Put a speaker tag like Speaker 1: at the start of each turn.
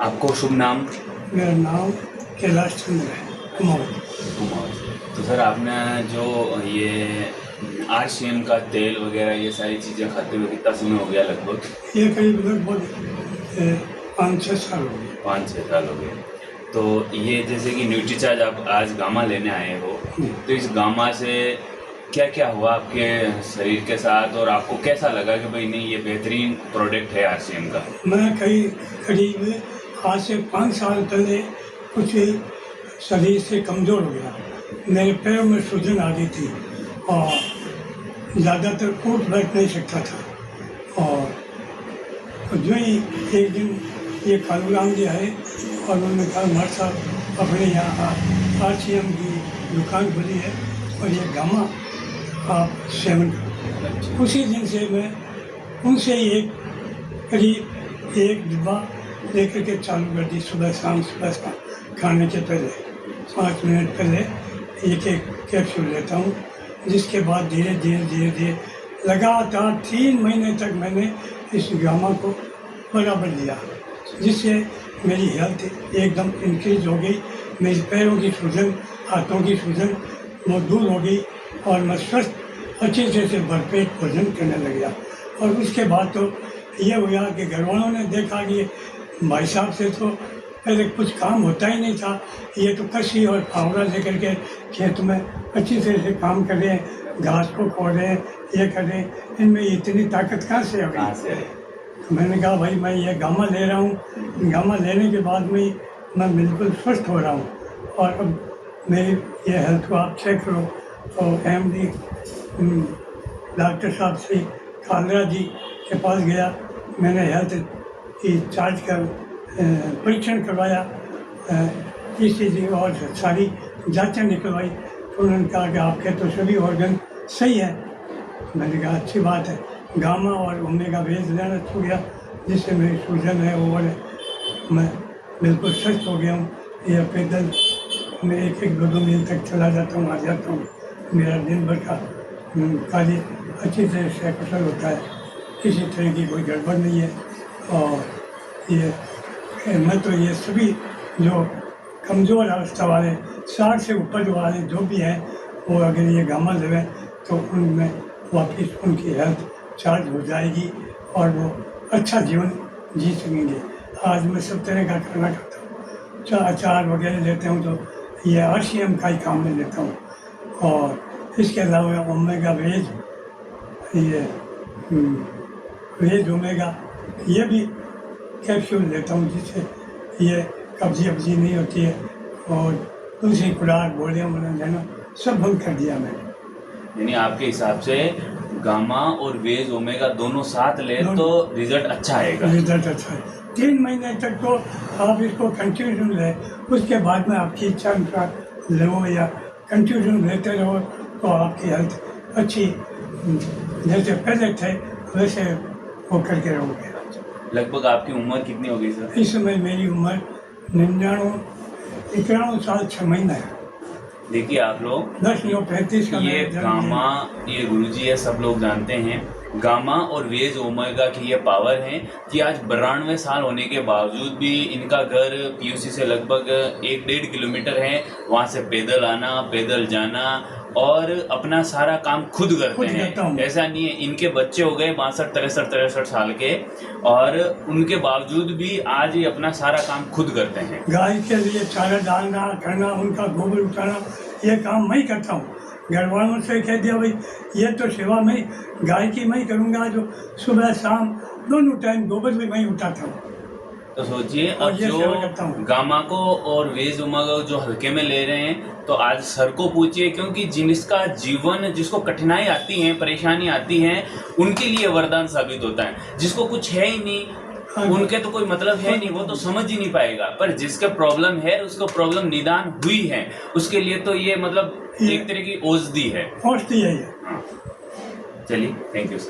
Speaker 1: आपको शुभ नाम?
Speaker 2: मेरा नाम कैलाश चंद्र है, कुमाऊँ।
Speaker 1: कुमार। तो सर आपने जो ये आरसीएम का तेल वगैरह ये सारी चीज़ें खाते हुए कितना समय हो गया लगभग?
Speaker 2: ये करीब लगभग 5-6 साल हो गए।
Speaker 1: 5-6 साल हो गए। तो ये जैसे कि न्यूट्रीचार्ज आप आज गामा लेने आए हो, तो इस गामा से क्या क्या हुआ आपके शरीर के साथ और आपको कैसा लगा कि भाई नहीं ये बेहतरीन प्रोडक्ट है आरसीएम का?
Speaker 2: मैं करीब आज से 5 साल पहले कुछ शरीर से कमज़ोर हो गया। मेरे पैरों में सूजन आ गई थी और ज़्यादातर उठ बैठ नहीं सकता था। और जो ही एक दिन ये कालूराम जी आए और उन्होंने कहा हमारे साहब अपने यहाँ आरसीएम की दुकान खुली है और ये गामा आप सेवन करो। उसी दिन से मैं उनसे करीब एक डिब्बा लेकर के चालू कर दी, सुबह शाम खाने के पहले 5 मिनट पहले एक कैप्सूल लेता हूँ, जिसके बाद धीरे धीरे लगातार 3 महीने तक मैंने इस गामा को बराबर लिया, जिससे मेरी हेल्थ एकदम इंक्रीज हो गई। मेरे पैरों की सूजन, हाथों की सूजन वो दूर हो गई और मैं स्वस्थ अच्छे से भरपेट भोजन करने लग गया। और उसके बाद तो ये हुआ कि घर वालों ने देखा कि भाई साहब से तो पहले कुछ काम होता ही नहीं था, ये तो कसी और फावड़ा लेकर के खेत में अच्छी तरह से काम कर रहे हैं, घास को खोद रहे हैं, ये कर रहे हैं, इनमें इतनी ताकत कहाँ से आ गई? तो मैंने कहा भाई मैं ये गामा ले रहा हूँ, गामा लेने के बाद में मैं बिल्कुल स्वस्थ हो रहा हूँ। और अब मेरी ये हेल्थ को आप चेक करो तो एमडी डॉक्टर साहब से खालरा जी के पास गया, मैंने हेल्थ की जांच कर परीक्षण करवाया, ईसीजी और सारी जांचें निकलवाई, तो उन्होंने कहा कि आपके तो सभी ऑर्गन सही है। मैंने कहा अच्छी बात है, गामा और ओमेगा बेस लेना छूट गया, जिससे मेरी सूजन है और मैं बिल्कुल स्वस्थ हो गया हूँ। यह पैदल मैं 1-2 मील तक चला जाता हूँ, आ जाता हूँ। मेरा दिन भर का कार्य अच्छी तरह से कुशल होता है, किसी तरह की कोई गड़बड़ नहीं है। और ये मैं तो ये सभी जो कमज़ोर अवस्था वाले 60 से ऊपर वाले जो भी हैं, वो अगर ये गामा लेवें तो उनमें वापस उनकी हेल्थ चार्ज हो जाएगी और वो अच्छा जीवन जी सकेंगे। आज मैं सब तरह का खाना खाता हूँ, अचार वगैरह लेते हूँ तो ये आरसीएम का ही काम में लेता हूँ। और इसके अलावा ओमेगा वेज, ये वेज ओमेगा ये भी कैप्सूल लेता हूँ, जिससे ये कब्जी नहीं होती है। और दूसरी खुराक गोलियाँ लेना सब बंद कर दिया मैंने।
Speaker 1: यानी आपके हिसाब से गामा और वेज ओमेगा दोनों साथ ले तो रिजल्ट अच्छा आएगा?
Speaker 2: रिजल्ट अच्छा है। 3 महीने तक तो आप इसको कंटिन्यू लें, उसके बाद में आपकी इच्छा अनुसार लो या कंटिन्यू लेते रहो तो आपकी हेल्थ अच्छी जैसे पहले थे वैसे वो करके रहोगे।
Speaker 1: लगभग आपकी उम्र कितनी हो गई सर?
Speaker 2: इस समय मेरी उम्र 91 साल 6 महीना है।
Speaker 1: देखिए आप लोग
Speaker 2: 10-35 का
Speaker 1: ये गामा, ये गुरुजी है, सब लोग जानते हैं गामा और वेज ओमेगा की ये पावर है कि आज 92 साल होने के बावजूद भी इनका घर पीयूसी से लगभग 1-1.5 किलोमीटर है, वहाँ से पैदल आना पैदल जाना और अपना सारा काम खुद करते हैं। ऐसा नहीं है, इनके बच्चे हो गए 62-63 साल के और उनके बावजूद भी आज ये अपना सारा काम खुद करते हैं।
Speaker 2: गाय के लिए चारा डालना करना, उनका गोबर उठाना, ये काम मैं ही करता हूँ। घर वालों से कह दिया भाई ये तो सेवा मैं गाय की मैं ही करूँगा, जो सुबह शाम दोनों टाइम गोबर भी मैं ही उठाता हूँ।
Speaker 1: तो सोचिए अब जो गामा को और वेज ओमेगा जो हल्के में ले रहे हैं, तो आज सर को पूछिए, क्योंकि जिसका जीवन, जिसको कठिनाई आती है, परेशानी आती है, उनके लिए वरदान साबित होता है। जिसको कुछ है ही नहीं, उनके तो कोई मतलब है नहीं, वो तो समझ ही नहीं पाएगा। पर जिसके प्रॉब्लम है, उसको प्रॉब्लम निदान हुई है, उसके लिए तो ये मतलब एक तरह की औषधि है।
Speaker 2: औषधि है।
Speaker 1: चलिए, थैंक यू सर।